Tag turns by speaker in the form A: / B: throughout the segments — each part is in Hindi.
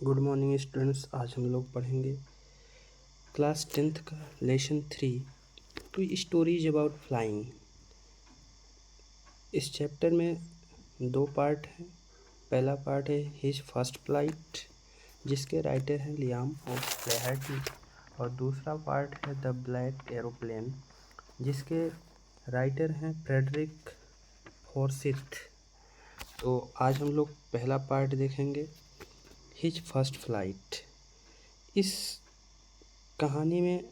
A: Good morning students. आज हम लोग पढ़ेंगे क्लास 10th का lesson 3 two stories about flying. इस चैप्टर में दो पार्ट हैं। पहला पार्ट है हिज फर्स्ट फ्लाइट, जिसके राइटर हैं लियाम और फ्लैहर्टी, और दूसरा पार्ट है द ब्लैक एरोप्लेन, जिसके राइटर हैं फ्रेडरिक फॉर्सिथ। तो आज हम लोग पहला पार्ट देखेंगे, हिज फर्स्ट फ्लाइट। इस कहानी में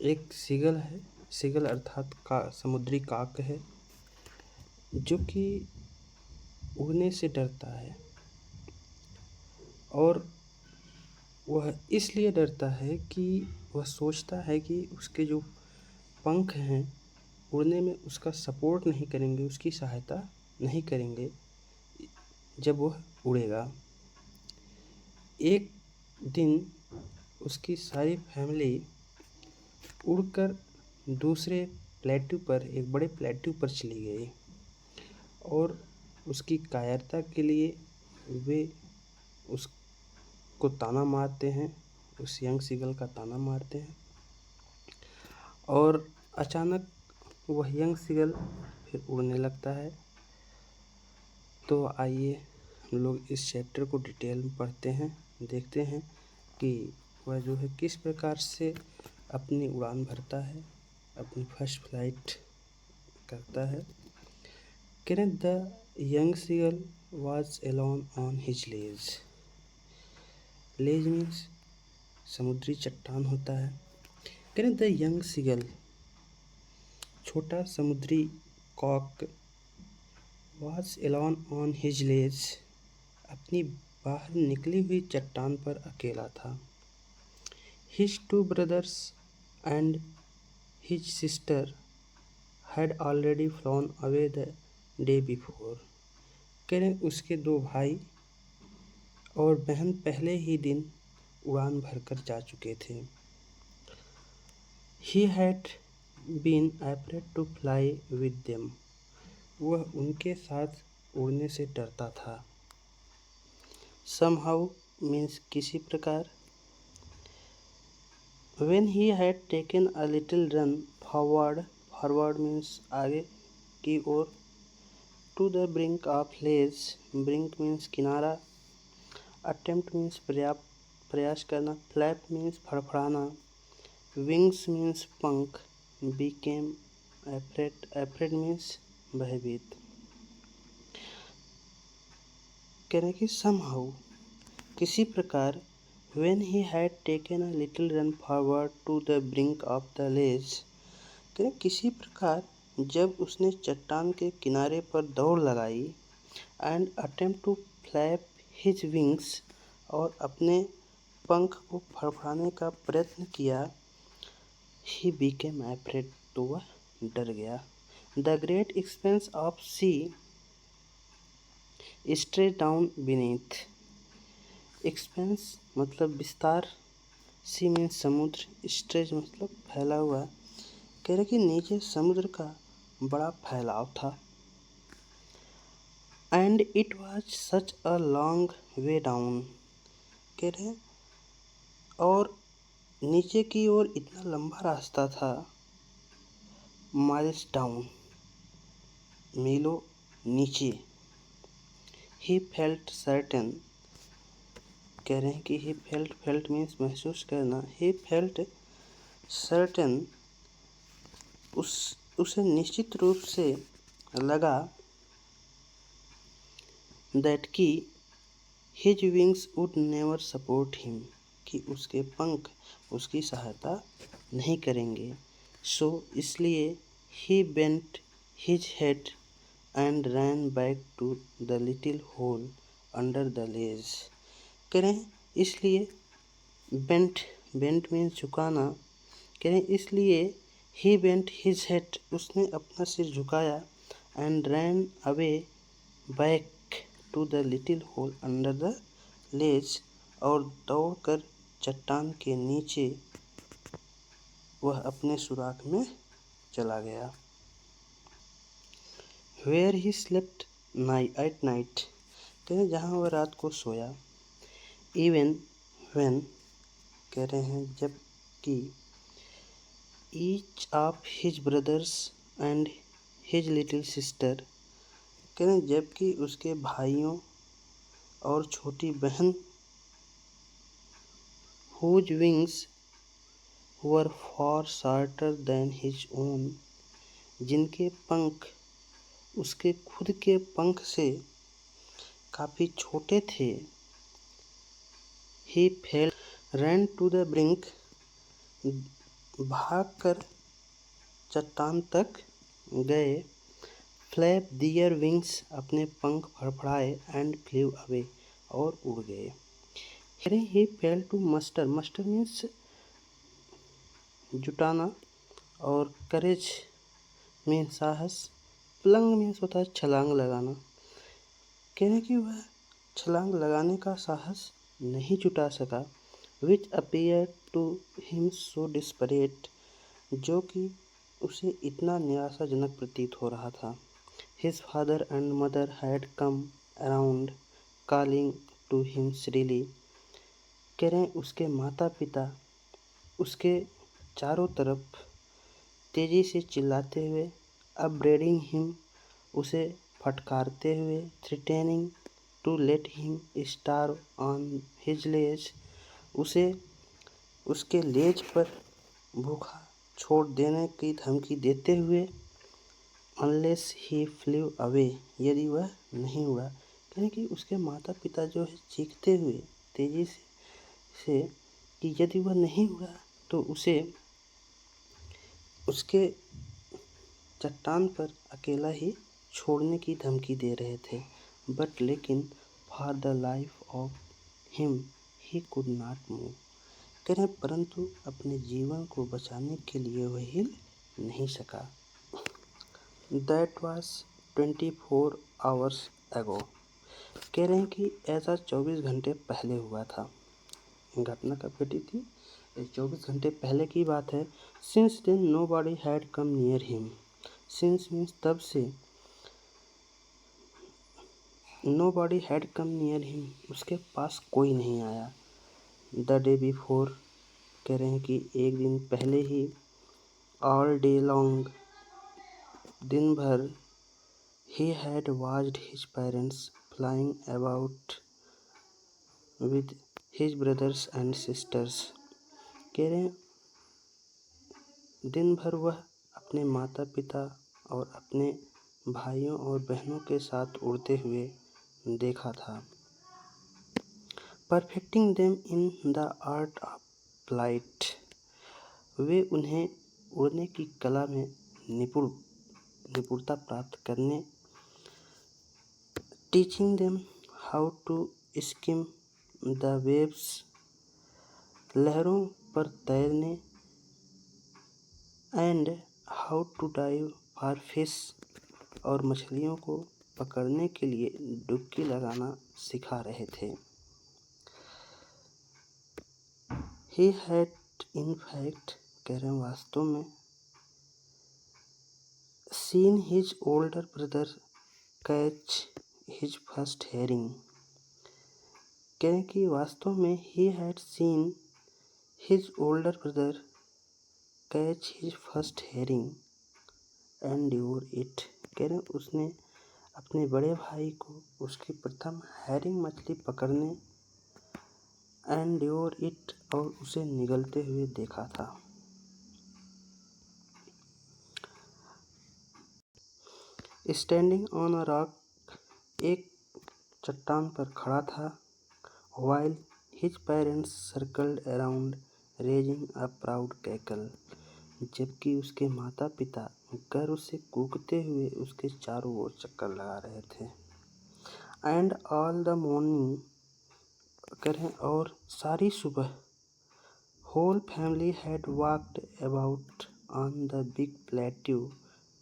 A: एक सीगल है, सीगल अर्थात का समुद्री काक है, जो कि उड़ने से डरता है। और वह इसलिए डरता है कि वह सोचता है कि उसके जो पंख हैं उड़ने में उसका सपोर्ट नहीं करेंगे, उसकी सहायता नहीं करेंगे जब वह उड़ेगा। एक दिन उसकी सारी फैमिली उड़कर दूसरे प्लेट्यू पर, एक बड़े प्लेट्यू पर चली गई, और उसकी कायरता के लिए वे उसको ताना मारते हैं, उस यंग सीगल का ताना मारते हैं। और अचानक वह यंग सीगल फिर उड़ने लगता है। तो आइए हम लोग इस चैप्टर को डिटेल में पढ़ते हैं, देखते हैं कि वह जो है किस प्रकार से अपनी उड़ान भरता है, अपनी फर्स्ट फ्लाइट करता है। Kenneth the young seagull was alone on his ledge. Ledge means समुद्री चट्टान होता है। Kenneth the young seagull, छोटा समुद्री Kock, was alone on his ledge, अपनी बाहर निकली हुई चट्टान पर अकेला था। His two brothers and his sister had already flown away the day before. करें उसके दो भाई और बहन पहले ही दिन उड़ान भरकर जा चुके थे। He had been afraid to fly with them. वह उनके साथ उड़ने से डरता था। Somehow means किसी प्रकार। When he had taken a little run forward, forward means आगे की ओर, to the brink of ledge, brink means किनारा, attempt means प्रयास करना, flap means फड़फड़ाना, wings means पंख, became afraid, afraid means भयभीत। कहने की somehow किसी प्रकार, when he had taken a little run forward to the brink of the ledge, कहने किसी प्रकार जब उसने चट्टान के किनारे पर दौड़ लगाई, and attempt to flap his wings, और अपने पंख को फड़फड़ाने का प्रयत्न किया, he became afraid, तो वह डर गया। The great expanse of sea stretched down beneath. Expense मतलब विस्तार, सी मीन्स समुद्र, स्ट्रेच मतलब फैला हुआ। कह रहे कि नीचे समुद्र का बड़ा फैलाव था। And it was such a long way down, कह रहे और नीचे की ओर इतना लंबा रास्ता था। माइल्स डाउन, मीलों नीचे। ही फेल्ट सर्टेन, कह रहे हैं कि ही फेल्ट मीन्स महसूस करना। ही फेल्ट सर्टेन, उसे निश्चित रूप से लगा, दैट कि his wings would never support him, कि उसके पंख उसकी सहायता नहीं करेंगे। सो इसलिए he bent his head and ran back to the little hole under the ledge. करें इसलिए बेंट, बेंट मीन्स झुकाना, करें इसलिए ही बेंट हिज हेड, उसने अपना सिर झुकाया, and ran away back to the little hole under the ledge, और दौड़कर चट्टान के नीचे वह अपने सुराख में चला गया। Where he slept at night, कहें जहाँ वह रात को सोया। इवन व्हेन कह रहे हैं जबकि each of his brothers and his little sister कह रहे हैं जबकि उसके भाइयों और छोटी बहन whose wings were far shorter than his own जिनके पंख उसके खुद के पंख से काफ़ी छोटे थे। he fell ran to the brink भागकर चट्टान तक गए। flap their wings अपने पंख फड़फड़ाए and flew away और उड़ गए। he fell to muster muster means जुटाना और courage में साहस। प्लंग मीन्स होता है छलांग लगाना। कहने कि वह छलांग लगाने का साहस नहीं जुटा सका। which appeared to him so desperate जो कि उसे इतना निराशाजनक प्रतीत हो रहा था। his father and mother had come around calling to him shrilly कह रहे हैं उसके माता पिता उसके चारों तरफ तेजी से चिल्लाते हुए upbraiding him उसे फटकारते हुए threatening to let him starve on his ledge उसे उसके लेज पर भूखा छोड़ देने की धमकी देते हुए unless he flew away यदि वह नहीं उड़ा। यानी कि उसके माता पिता जो है चीखते हुए तेजी से कि यदि वह नहीं उड़ा तो उसे उसके चट्टान पर अकेला ही छोड़ने की धमकी दे रहे थे। बट लेकिन for the life of him he could not move कह रहे परंतु अपने जीवन को बचाने के लिए वह हिल नहीं सका। दैट वॉज 24 आवर्स एगो कह रहे हैं कि ऐसा 24 घंटे पहले हुआ था। घटना कब घटी थी? 24 घंटे पहले की बात है। Since then nobody had come near him since means तब से nobody had come near him उसके पास कोई नहीं आया। द डे बिफोर कह रहे हैं कि एक दिन पहले ही ऑल डे लॉन्ग दिन भर he had watched his parents flying about with his brothers and sisters कह रहे हैं दिन भर वह अपने माता पिता और अपने भाइयों और बहनों के साथ उड़ते हुए देखा था। Perfecting them in the art of flight वे उन्हें उड़ने की कला में निपुणता प्राप्त करने teaching them how to skim the waves लहरों पर तैरने and how to dive for fish और मछलियों को पकड़ने के लिए डुबकी लगाना सिखा रहे थे। he had in fact कह रहे हैं वास्तव में seen his older brother catch his first herring कह रहे हैं कि वास्तव में he had seen his older brother catch his first herring and devour it कह रहे हैं उसने अपने बड़े भाई को उसकी प्रथम हैरिंग मछली पकड़ने and devour it और उसे निगलते हुए देखा था। Standing on a rock एक चट्टान पर खड़ा था while his parents circled around raising a proud cackle जबकि उसके माता पिता गर्व से कूकते हुए उसके चारों ओर चक्कर लगा रहे थे। एंड ऑल द मॉर्निंग करें और सारी सुबह whole family had walked about on the big plateau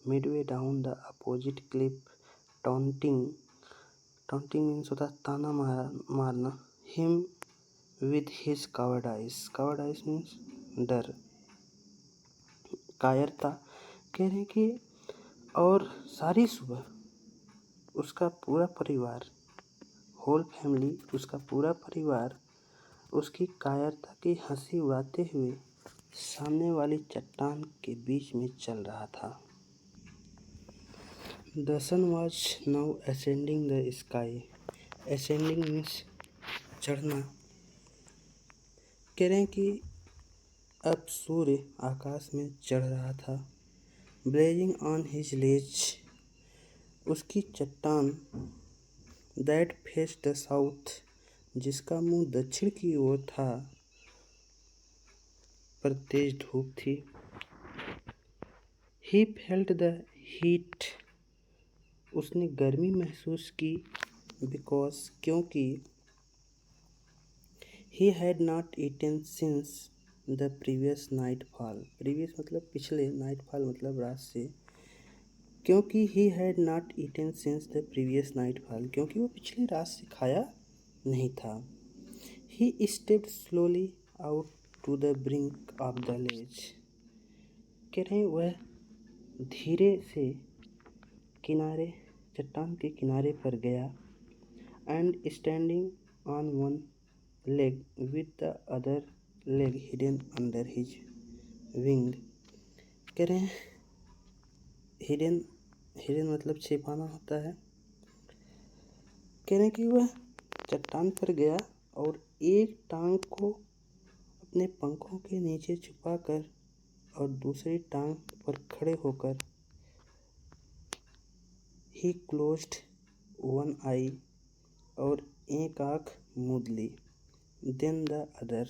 A: midway down the opposite cliff taunting means होता है ताना मारना him with his cowardice means डर कायरता कह रहे हैं कि और सारी सुबह उसका पूरा परिवार होल फैमिली उसका पूरा परिवार उसकी कायरता की हंसी उड़ाते हुए सामने वाली चट्टान के बीच में चल रहा था। The sun was now ascending the sky. Ascending means चढ़ना। कह रहे हैं कि अब सूर्य आकाश में चढ़ रहा था। Blazing on his ledge, उसकी चट्टान that faced the south, जिसका मुंह दक्षिण की ओर था, पर तेज धूप थी। He felt the heat, उसने गर्मी महसूस की। Because, क्योंकि he had not eaten since the previous nightfall. Previous मतलब पिछले, nightfall मतलब रात से। क्योंकि he had not eaten since the previous nightfall, क्योंकि वो पिछली रात से खाया नहीं था। He stepped slowly out to the brink of the ledge. कह रहे हैं वह धीरे से किनारे, चट्टान के किनारे पर गया। And standing on one leg with the other leg hidden under his wing. कह रहे हैं हिडन मतलब छिपाना होता है। कह रहे हैं कि वह चट्टान पर गया और एक टांग को अपने पंखों के नीचे छुपाकर और दूसरी टांग पर खड़े होकर ही क्लोज्ड वन आई, और एक आँख मूंद ली। देन द अदर,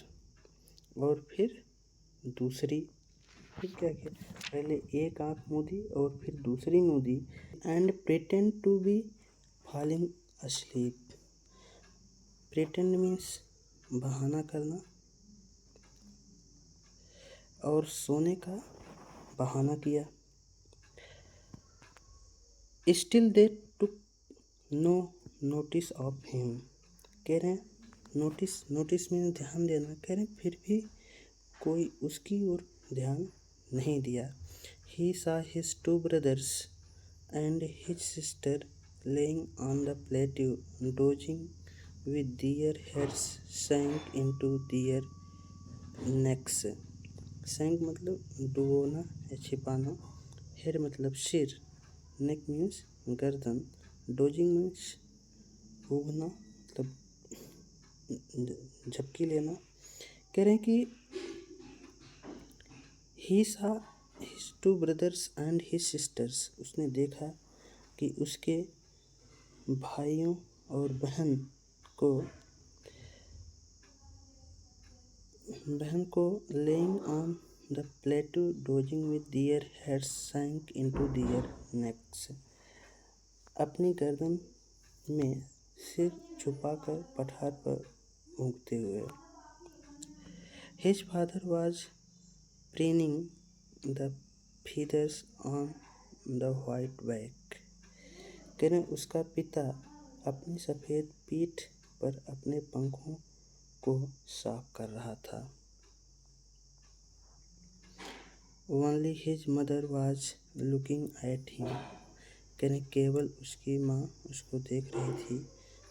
A: और फिर दूसरी। फिर क्या किया? पहले एक आँख मूंदी और फिर दूसरी मूंदी। And pretend to be falling asleep. Pretend means बहाना करना, और सोने का बहाना किया। Still they took no notice of him. कह रहे हैं नोटिस में ध्यान देना। कह रहे हैं फिर भी कोई उसकी ओर ध्यान नहीं दिया। ही saw his two brothers and his sister laying on the plateau, dozing with their heads sank into their necks. सैंक मतलब डुबोना या छिपाना। हेड मतलब सिर। नेक मीन्स गर्दन। डोजिंग मीन्स उगना मतलब झपकी लेना। कह रहे हैं कि he saw his two brothers and his sisters, उसने देखा कि उसके भाइयों और बहन को lying on the plateau dozing with their heads sank into their necks, अपनी गर्दन में सिर छुपाकर पठार पर ऊँघते हुए। His father was preening the feathers on the white back. कह रहे उसका पिता अपनी सफ़ेद पीठ पर अपने पंखों को साफ कर रहा था। Only his mother was looking at him. कह रहे केवल उसकी माँ उसको देख रही थी।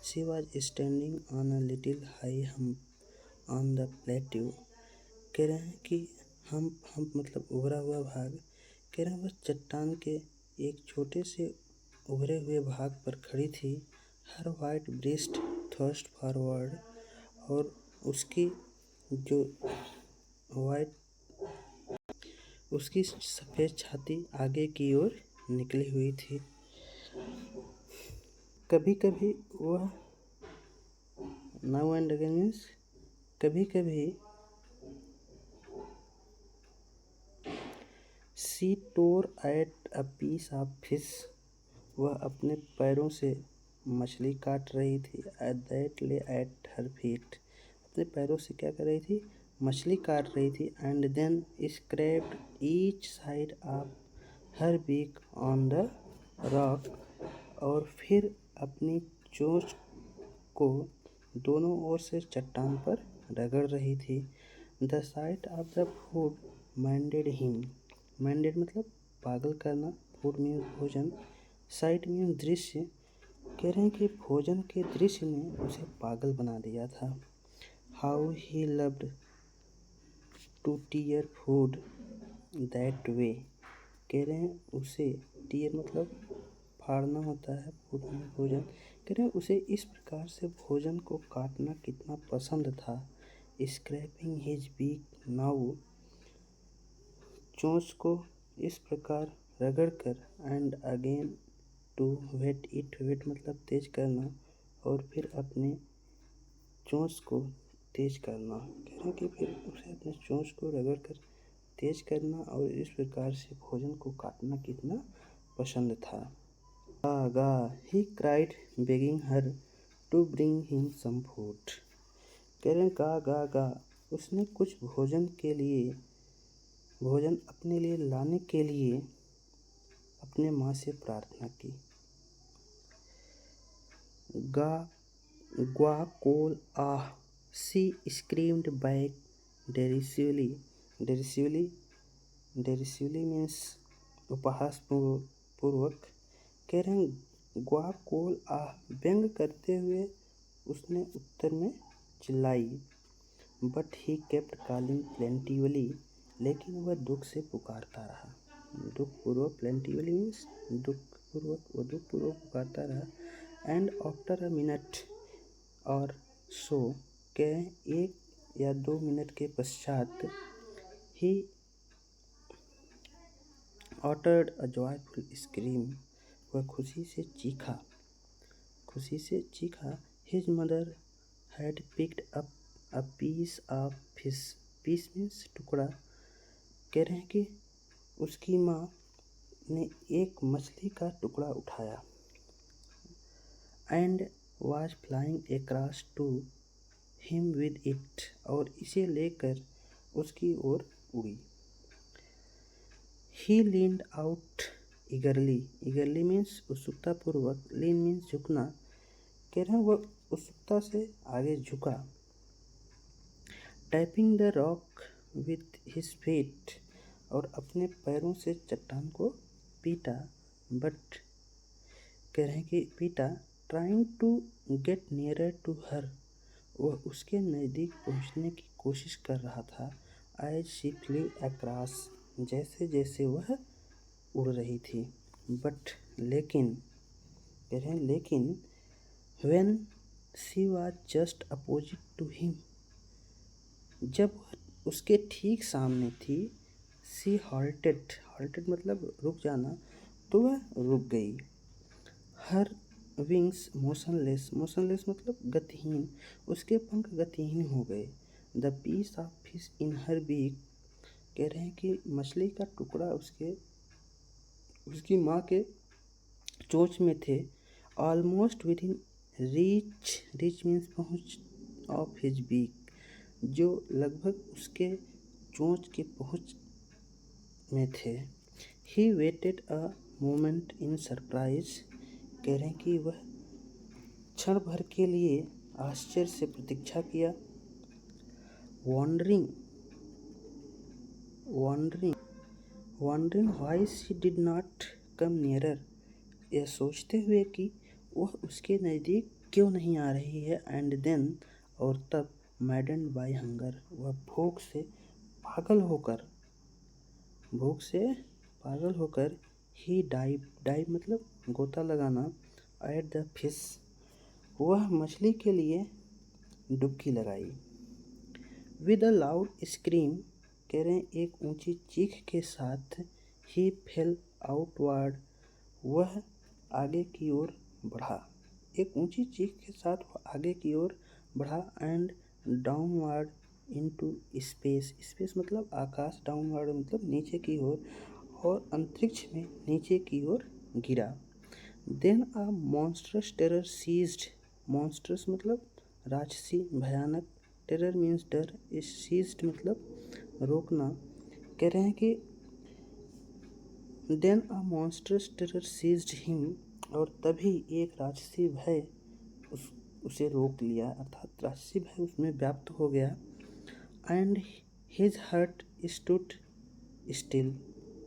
A: She was standing on a little high hump on the plateau. कह रहे हैं कि हम मतलब उभरा हुआ भाग। कह रहे हैं वह चट्टान के एक छोटे से उभरे हुए भाग पर खड़ी थी। Her white breast thrust forward, और उसकी जो उसकी सफ़ेद छाती आगे की ओर निकली हुई थी। कभी कभी वह नाउ एंड अगेन मीन्स कभी कभी she tore at a piece of fish, वह अपने पैरों से मछली काट रही थी। दैट ले एट हर फीट, अपने पैरों से क्या कर रही थी? मछली काट रही थी। And then scraped each side of her beak on the rock, और फिर अपनी चोंच को दोनों ओर से चट्टान पर रगड़ रही थी। The site of the food minded him. Minded मतलब पागल करना। फूड मीन्स भोजन। साइट मीन्स दृश्य। कह रहे हैं कि भोजन के दृश्य ने उसे पागल बना दिया था। How he loved to tear food that way. कह रहे हैं उसे टीयर मतलब फाड़ना होता है, फूड में भोजन। कह रहे हैं उसे इस प्रकार से भोजन को काटना कितना पसंद था। स्क्रैपिंग हिज बीक नाउ, चोंच को इस प्रकार रगड़ कर, and again to whet it, whet मतलब तेज करना, और फिर अपने चोंच को तेज करना। कह रहे हैं कि फिर उसे अपने चोंच को रगड़ कर तेज करना और इस प्रकार से भोजन को काटना कितना पसंद था। Ga ga he cried begging her to bring him some food. कह रहे हैं गा गा गा, उसने कुछ भोजन अपने लिए लाने के लिए अपने माँ से प्रार्थना की। गा ग्वा कोल आह, सी स्क्रीम्ड बैक डेरिसिवली। डेरिसिवली डेरिसिवली मीन्स उपहास पूर्वक। कह रहे हैं ग्वा कोल आह, व्यंग करते हुए उसने उत्तर में चिल्लाई। But he kept calling plaintively, लेकिन वह दुख से पुकारता रहा। दुखपूर्वक, प्लेंटिवली मीन्स दुखपूर्वक, वह दुखपूर्वक पुकारता रहा। एंड आफ्टर अ मिनट और सो, कह 1 या 2 मिनट के पश्चात, ही uttered a joyful scream, वह खुशी से चीखा। His mother had picked up a piece of fish, piece means टुकड़ा। कह रहे हैं कि उसकी माँ ने एक मछली का टुकड़ा उठाया। and was flying across to him with it, और इसे लेकर उसकी ओर उड़ी। He leaned out eagerly, eagerly means उत्सुकता पूर्वक, lean means झुकना। कह रहे हैं वह उत्सुकता से आगे झुका। Tapping the rock with his feet, और अपने पैरों से चट्टान को पीटा। बट कह रहे हैं कि पीटा। Trying to get nearer to her, वह उसके नज़दीक पहुंचने की कोशिश कर रहा था। एज शी फ्ली अक्रॉस, जैसे जैसे वह उड़ रही थी। बट लेकिन, कह रहे हैं लेकिन, when she was just opposite to him, जब वह उसके ठीक सामने थी, शी हॉल्टेड, हॉल्टेड मतलब रुक जाना, तो वह रुक गई। हर विंग्स मोशनलेस, मोशनलेस मतलब गतिहीन, उसके पंख गतिहीन हो गए। The piece of fish in her beak, कह रहे हैं कि मछली का टुकड़ा उसकी माँ के चोंच में थे। Almost with in reach, reach means पहुँच, ऑफ हिज बीक, जो लगभग उसके चोंच के पहुँच में थे। He waited a moment in surprise, कह रहे हैं कि वह क्षण भर के लिए आश्चर्य से प्रतीक्षा किया। Wondering why she did not come nearer, यह सोचते हुए कि वह उसके नज़दीक क्यों नहीं आ रही है। एंड देन, और तब, मैडन्ड बाय हंगर, वह भूख से पागल होकर ही डाइव मतलब गोता लगाना, एट द फिश, वह मछली के लिए डुबकी लगाई। विद अ लाउड स्क्रीम, कह रहे हैं एक ऊंची चीख के साथ, ही फेल आउटवर्ड, वह आगे की ओर बढ़ा। एक ऊंची चीख के साथ वह आगे की ओर बढ़ा। And downward into space, space मतलब आकाश, डाउनवर्ड मतलब नीचे की ओर, और अंतरिक्ष में नीचे की ओर गिरा। देन अ मॉन्स्ट्रस टेरर सीज्ड, मॉन्स्ट्रस मतलब राक्षसी, भयानक, टेरर मीन्स डर, सीज्ड मतलब रोकना। कह रहे हैं कि देन अ मॉन्स्ट्रस टेरर सीज्ड हिम, और तभी एक राक्षसी भय उसे रोक लिया, अर्थात राक्षसी भय उसमें व्याप्त हो गया। And his heart stood still,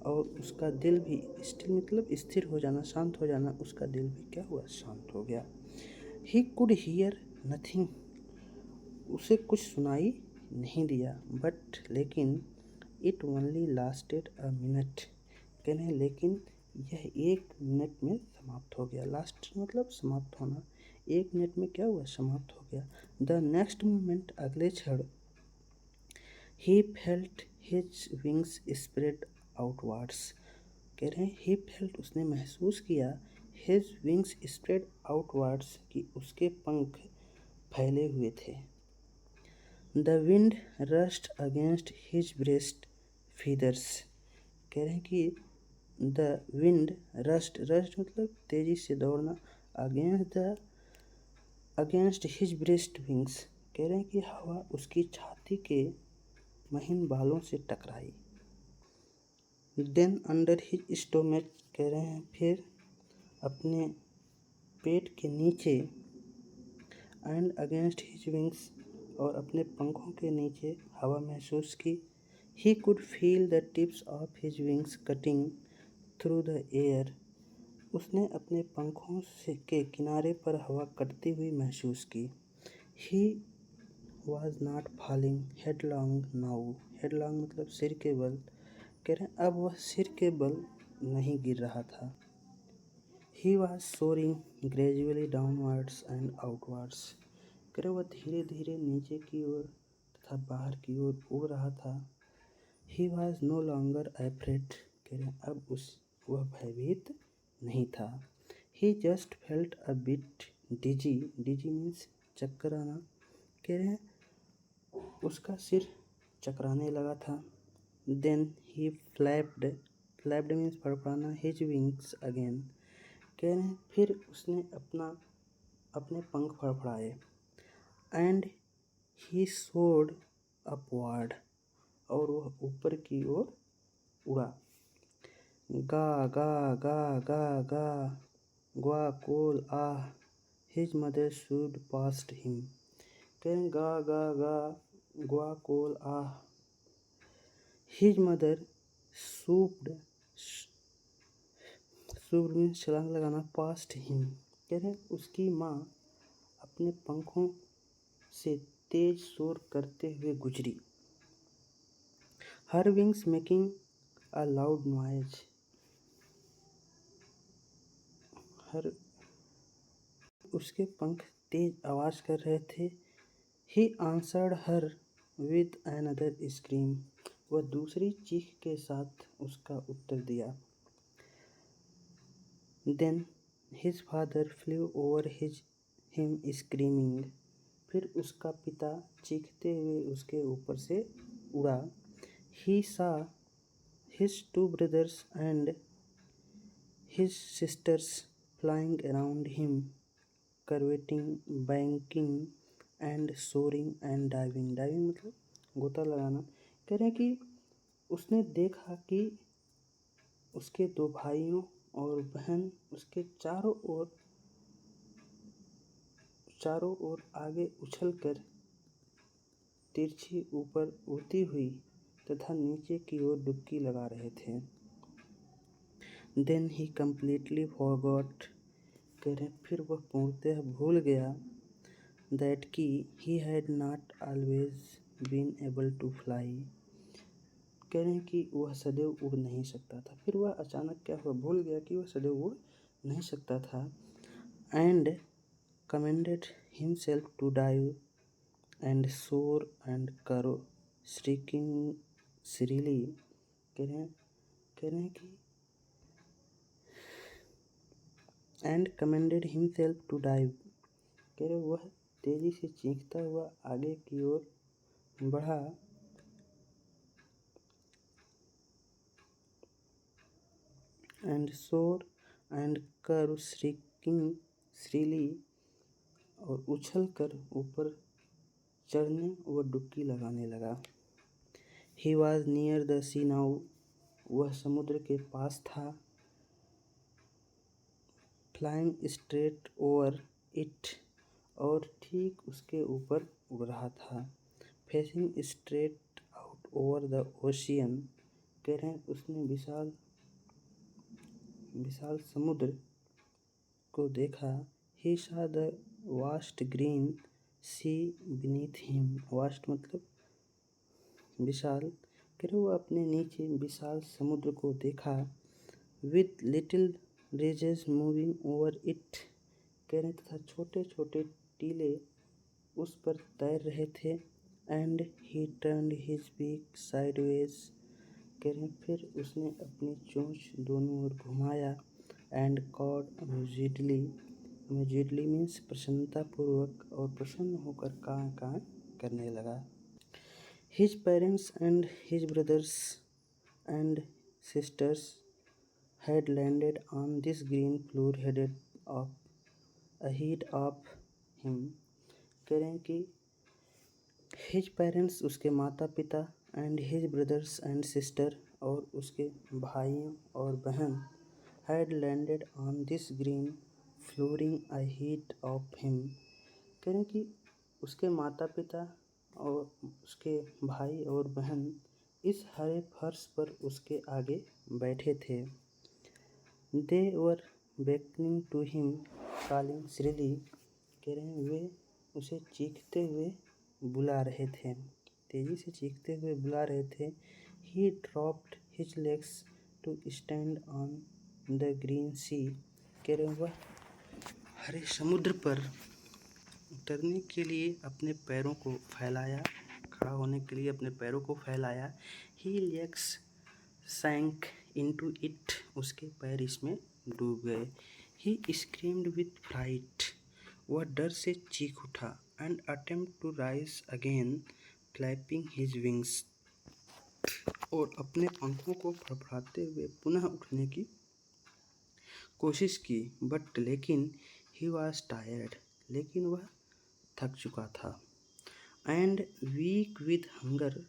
A: और उसका दिल भी, स्टिल मतलब स्थिर हो जाना, शांत हो जाना, उसका दिल भी क्या हुआ, शांत हो गया। ही कुड हियर नथिंग, उसे कुछ सुनाई नहीं दिया, लेकिन it only lasted a minute. कह रहे हैं लेकिन यह 1 मिनट में समाप्त हो गया। लास्ट मतलब समाप्त होना, 1 मिनट में क्या हुआ, समाप्त हो गया। द नेक्स्ट मोमेंट, अगले क्षण, he felt his wings spread outwards. कह रहे हैं ही फेल्ट, उसने महसूस किया, हिज विंग्स स्प्रेड आउटवर्ड्स, कि उसके पंख फैले हुए थे। The wind rust against his breast feathers. कह रहे हैं कि द विंड रस्ट मतलब तेजी से दौड़ना, अगेंस्ट हिज ब्रेस्ट विंग्स। कह रहे हैं कि हवा उसकी छाती के महीन बालों से टकराई। Then under his stomach. कह रहे हैं फिर अपने पेट के नीचे, एंड अगेंस्ट हिज विंग्स, और अपने पंखों के नीचे हवा महसूस की। He could feel the tips of his wings cutting through the air. उसने अपने पंखों से के किनारे पर हवा कटती हुई महसूस की। He was not falling headlong now. Headlong मतलब सिर के बल। कह रहे हैं अब वह सिर के बल नहीं गिर रहा था। He was soaring gradually downwards and outwards. कह रहे वह धीरे धीरे नीचे की ओर तथा बाहर की ओर उड़ रहा था। He was no longer afraid. कह रहे अब वह भयभीत नहीं था। He just felt a bit dizzy. Dizzy means चक्कर आना। कह रहे हैं उसका सिर चकराने लगा था। देन ही फ्लैप्ड मीन्स फड़फड़ाना, हिज विंग्स अगेन। कह रहे हैं फिर उसने अपने पंख फड़फड़ाए। एंड ही सोर्ड अपवर्ड, और वह ऊपर की ओर उड़ा। गा गा गा गा गा, ग्वा कोल आह, his mother swooped past him. कहें गा गा गा, ग्वा कोल आह, हिज मदर सूप्ड मीन्स छलांग लगाना, पास्ट हिम। कह रहे उसकी माँ अपने पंखों से तेज शोर करते हुए गुजरी। Her wings making a loud noise. उसके पंख तेज आवाज कर रहे थे। He answered her with another scream. वह दूसरी चीख के साथ उसका उत्तर दिया। Then his father flew over him screaming. फिर उसका पिता चीखते हुए उसके ऊपर से उड़ा। ही saw his 2 brothers and his sisters flying around him, curveting, banking and soaring and diving. Diving मतलब गोता लगाना। कह रहे हैं कि उसने देखा कि उसके 2 भाइयों और बहन उसके चारों ओर आगे उछलकर तिरछी ऊपर उड़ती हुई तथा नीचे की ओर डुबकी लगा रहे थे। Then he completely forgot. कह रहे फिर वह पूर्णतः भूल गया दैट कि he had not always been able to fly. कह रहे हैं कि वह सदैव उड़ नहीं सकता था। फिर वह अचानक क्या हुआ, भूल गया कि वह सदैव उड़ नहीं सकता था। And commanded himself to dive and soar and crow shrieking shrilly. कह रहे हैं कि and commanded himself to dive. कह रहे वह तेजी से चीखता हुआ आगे की ओर बढ़ा एंड सोर एंड कर श्रीकिंग श्रीली, और उछल कर ऊपर चढ़ने व डुबकी लगाने लगा। He was near the sea now. वह समुद्र के पास था। फ्लाइंग स्ट्रेट ओवर इट, और ठीक उसके ऊपर उड़ रहा था। Facing straight out over the ocean. कह रहे हैं उसने विशाल समुद्र को देखा। He saw the vast green sea beneath him, vast मतलब विशाल, कह रहे वो अपने नीचे विशाल समुद्र को देखा। With little ridges moving over it, कह रहे तथा छोटे छोटे टीले उस पर तैर रहे थे। And he turned his beak sideways, कह रहे फिर उसने अपनी चोंच दोनों ओर घुमाया। And cawed amusedly, amusedly means प्रसन्नतापूर्वक, और प्रसन्न होकर कां कां करने लगा। His parents and his brothers and sisters had landed on this green floor ahead of him, कह रहे हैं कि हिज पेरेंट्स उसके माता पिता, and his brothers and sister और उसके भाइयों और बहन, had landed on this green flooring ahead of him, कह रहे हैं कि उसके माता पिता और उसके भाई और बहन इस हरे फर्श पर उसके आगे बैठे थे। दे वर बेकनिंग टू हिम कॉलिंग श्रीली, कह रहे हैं वे उसे चीखते हुए बुला रहे थे, तेजी से चीखते हुए बुला रहे थे। He dropped his legs to stand on the green sea, कह रहे वह हरे समुद्र पर उतरने के लिए अपने पैरों को फैलाया, खड़ा होने के लिए अपने पैरों को फैलाया। ही लेग्स सैंक इनटू इट, उसके पैर इसमें डूब गए। ही स्क्रीम्ड विथ फ्राइट, वह डर से चीख उठा। And attempt to rise again flapping his wings, और अपने पंखों को फड़फड़ाते हुए पुनः उठने की कोशिश की। बट लेकिन ही वॉज टायर्ड, लेकिन वह थक चुका था। एंड वीक विद हंगर,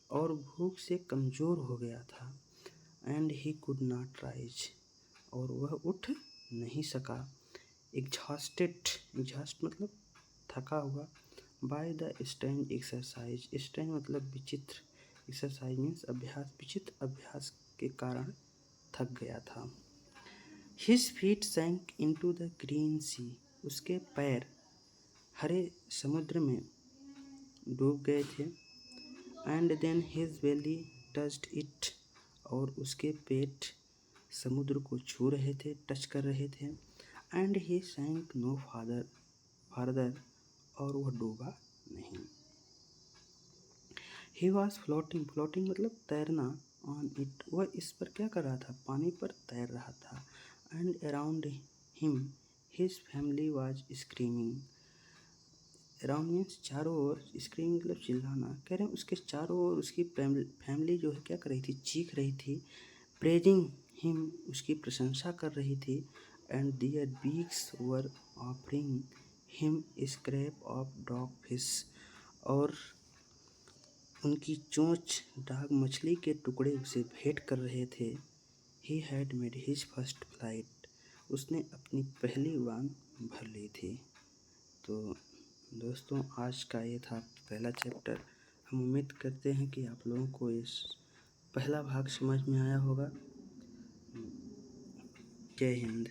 A: और भूख से कमज़ोर हो गया था। And he could not rise, और वह उठ नहीं सका। एग्जॉस्टेड, एग्जॉस्ट मतलब थका हुआ। By the strange exercise, strange मतलब विचित्र, एक्सरसाइज मीन्स अभ्यास, विचित्र अभ्यास के कारण थक गया था। His feet sank into the green sea, उसके पैर हरे समुद्र में डूब गए थे। And then his belly touched it, और उसके पेट समुद्र को छू रहे थे, टच कर रहे थे। एंड ही सैंक नो फार्दर, और वह डूबा नहीं। ही वॉज फ्लोटिंग, फ्लोटिंग मतलब तैरना। ऑन इट, वह इस पर क्या कर रहा था, पानी पर तैर रहा था। And around him his family was screaming, around means चारों ओर, स्क्रीमिंग मतलब चिल्लाना, कह रहे हैं उसके चारों ओर उसकी फैमिली जो है क्या कर रही थी, चीख रही थी। प्रेजिंग हिम, उसकी प्रशंसा कर रही थी। And their beaks were offering him scrap of dog fish, और उनकी चोंच डाग मछली के टुकड़े उसे भेंट कर रहे थे। He had made his first flight, उसने अपनी पहली उड़ान भर ली थी। तो दोस्तों आज का ये था पहला चैप्टर। हम उम्मीद करते हैं कि आप लोगों को इस पहला भाग समझ में आया होगा। जय हिंद।